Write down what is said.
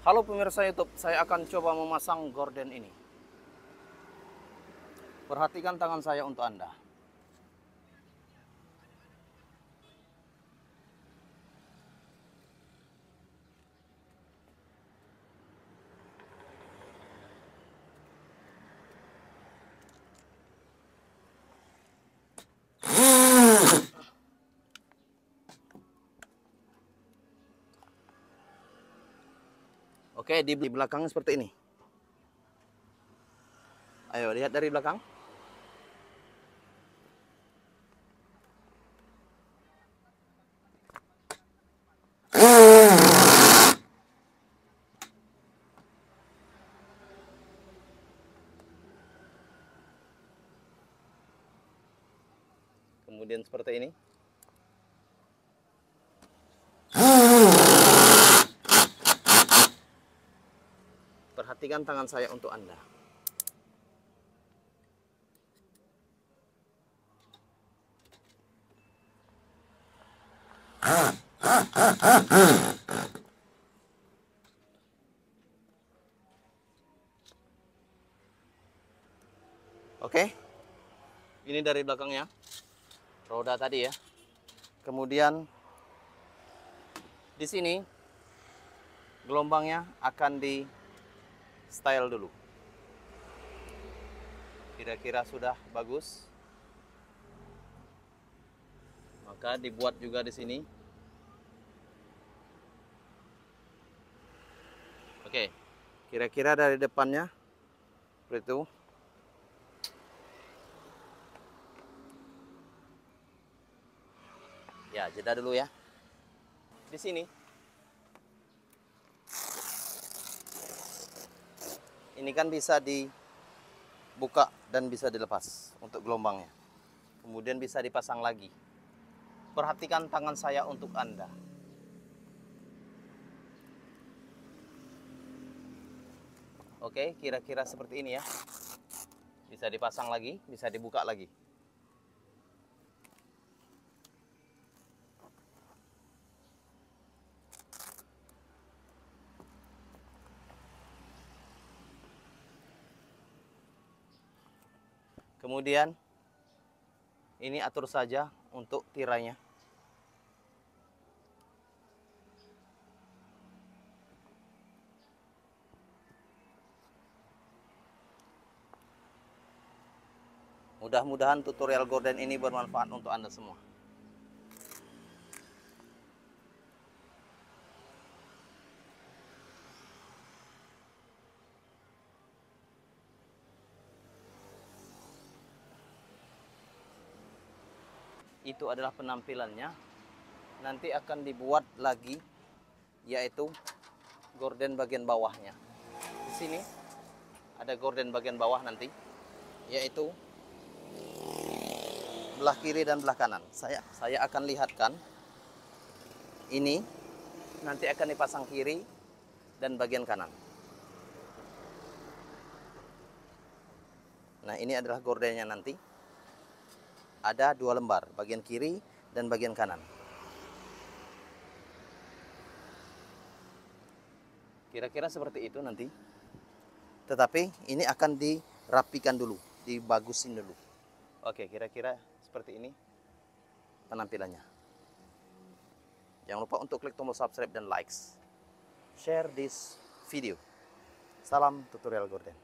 Halo pemirsa YouTube, saya akan coba memasang gorden ini. Perhatikan tangan saya untuk Anda. Oke, di belakangnya seperti ini. Ayo, lihat dari belakang. Kemudian seperti ini. Perhatikan tangan saya untuk Anda. Oke, ini dari belakangnya, roda tadi ya. Kemudian di sini gelombangnya akan di style dulu. Kira-kira sudah bagus. Maka dibuat juga di sini. Oke, kira-kira dari depannya seperti itu. Ya, jeda dulu ya. Di sini. Ini kan bisa dibuka dan bisa dilepas untuk gelombangnya. Kemudian bisa dipasang lagi. Perhatikan tangan saya untuk Anda. Oke, kira-kira seperti ini ya. Bisa dipasang lagi, bisa dibuka lagi. Kemudian ini atur saja untuk tirainya. Mudah-mudahan tutorial gorden ini bermanfaat untuk Anda semua. Itu adalah penampilannya. Nanti akan dibuat lagi, yaitu gorden bagian bawahnya. Di sini ada gorden bagian bawah nanti, yaitu belah kiri dan belah kanan. Saya akan lihatkan. Ini nanti akan dipasang kiri dan bagian kanan. Nah, ini adalah gordennya nanti. Ada 2 lembar, bagian kiri dan bagian kanan. Kira-kira seperti itu nanti. Tetapi ini akan dirapikan dulu, dibagusin dulu. Oke, kira-kira seperti ini penampilannya. Jangan lupa untuk klik tombol subscribe dan likes. Share this video. Salam tutorial gorden.